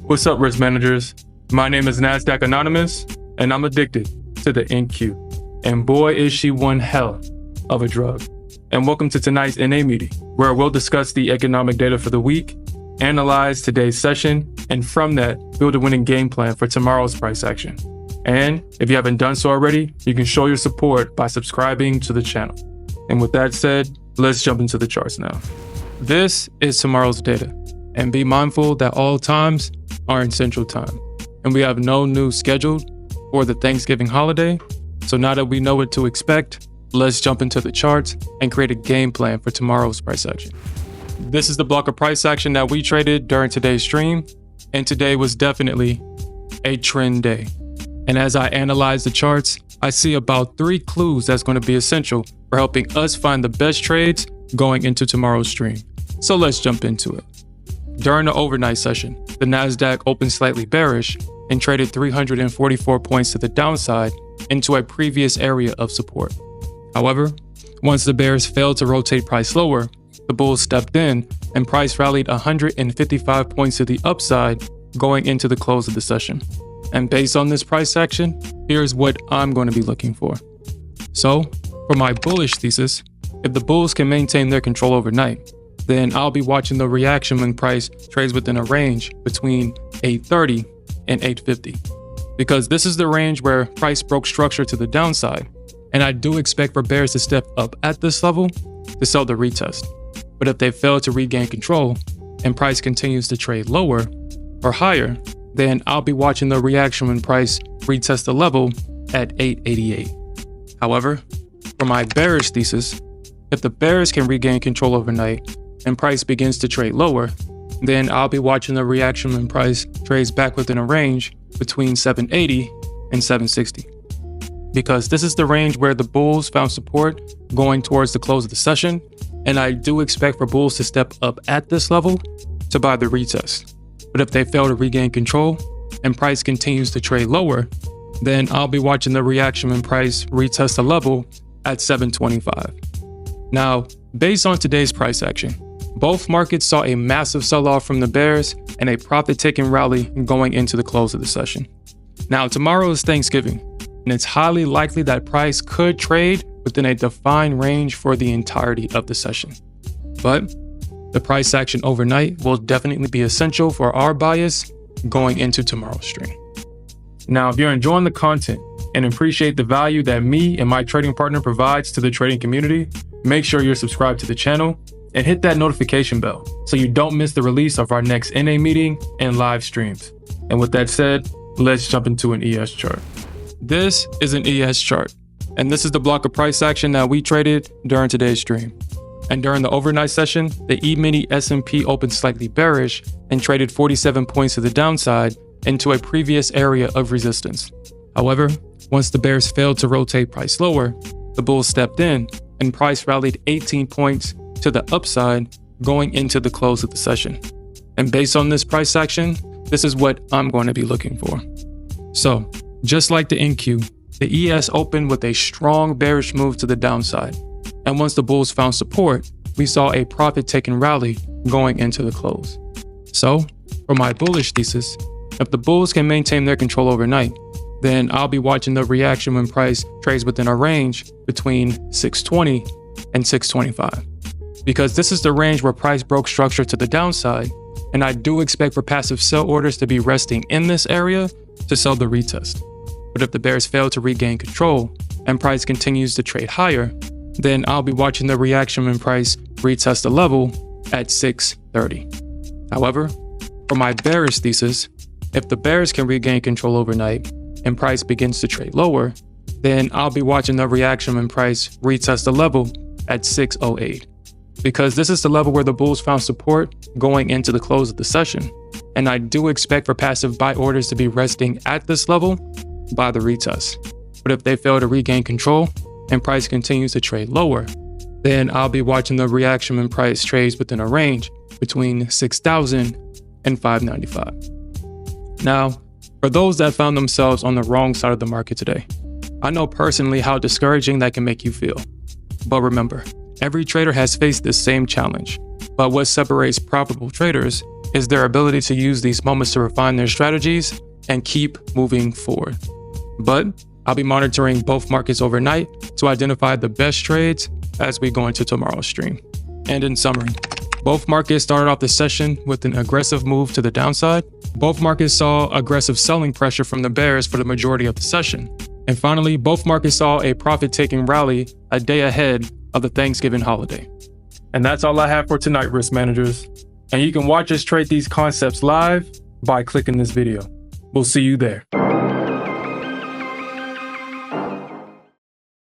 What's up, risk managers? My name is Nasdaq Anonymous, and I'm addicted to the NQ. And boy, is she one hell of a drug. And welcome to tonight's NA meeting, where we'll discuss the economic data for the week, analyze today's session, and from that, build a winning game plan for tomorrow's price action. And if you haven't done so already, you can show your support by subscribing to the channel. And with that said, let's jump into the charts now. This is tomorrow's data, and be mindful that all times are in Central Time, and we have no news scheduled for the Thanksgiving holiday. So now that we know what to expect, let's jump into the charts and create a game plan for tomorrow's price action. This is the block of price action that we traded during today's stream, and today was definitely a trend day. And as I analyze the charts, I see about 3 clues that's going to be essential for helping us find the best trades going into tomorrow's stream. So let's jump into it. During the overnight session, the Nasdaq opened slightly bearish and traded 344 points to the downside into a previous area of support. However, once the bears failed to rotate price lower, the bulls stepped in and price rallied 155 points to the upside going into the close of the session. And based on this price action, here's what I'm going to be looking for. So, for my bullish thesis, if the bulls can maintain their control overnight, then I'll be watching the reaction when price trades within a range between 830 and 850. Because this is the range where price broke structure to the downside, and I do expect for bears to step up at this level to sell the retest. But if they fail to regain control and price continues to trade lower or higher, then I'll be watching the reaction when price retests the level at 888. However, for my bearish thesis, if the bears can regain control overnight and price begins to trade lower, then I'll be watching the reaction when price trades back within a range between 780 and 760. Because this is the range where the bulls found support going towards the close of the session, and I do expect for bulls to step up at this level to buy the retest. But if they fail to regain control and price continues to trade lower, then I'll be watching the reaction when price retests the level at 725. Now, based on today's price action, both markets saw a massive sell-off from the bears and a profit-taking rally going into the close of the session. Now, tomorrow is Thanksgiving, and it's highly likely that price could trade within a defined range for the entirety of the session. But the price action overnight will definitely be essential for our bias going into tomorrow's stream. Now, if you're enjoying the content and appreciate the value that me and my trading partner provides to the trading community, make sure you're subscribed to the channel and hit that notification bell so you don't miss the release of our next NA meeting and live streams. And with that said, let's jump into an ES chart. This is an ES chart, and this is the block of price action that we traded during today's stream. And during the overnight session, the E-mini S&P opened slightly bearish and traded 47 points to the downside into a previous area of resistance. However, once the bears failed to rotate price lower, the bulls stepped in and price rallied 18 points to the upside going into the close of the session. And based on this price action, this is what I'm going to be looking for. So, just like the NQ, the ES opened with a strong bearish move to the downside. And once the bulls found support, we saw a profit-taking rally going into the close. So, for my bullish thesis, if the bulls can maintain their control overnight, then I'll be watching the reaction when price trades within a range between 620 and 625. Because this is the range where price broke structure to the downside, and I do expect for passive sell orders to be resting in this area to sell the retest. But if the bears fail to regain control and price continues to trade higher, then I'll be watching the reaction when price retests the level at 630. However, for my bearish thesis, if the bears can regain control overnight and price begins to trade lower, then I'll be watching the reaction when price retests the level at 608. Because this is the level where the bulls found support going into the close of the session, and I do expect for passive buy orders to be resting at this level by the retest. But if they fail to regain control and price continues to trade lower, then I'll be watching the reaction when price trades within a range between 6,000 and 595. Now, for those that found themselves on the wrong side of the market today, I know personally how discouraging that can make you feel. But remember, every trader has faced this same challenge. But what separates profitable traders is their ability to use these moments to refine their strategies and keep moving forward. But I'll be monitoring both markets overnight to identify the best trades as we go into tomorrow's stream. And in summary, both markets started off the session with an aggressive move to the downside. Both markets saw aggressive selling pressure from the bears for the majority of the session. And finally, both markets saw a profit-taking rally a day ahead of the Thanksgiving holiday. And that's all I have for tonight, risk managers. And you can watch us trade these concepts live by clicking this video. We'll see you there.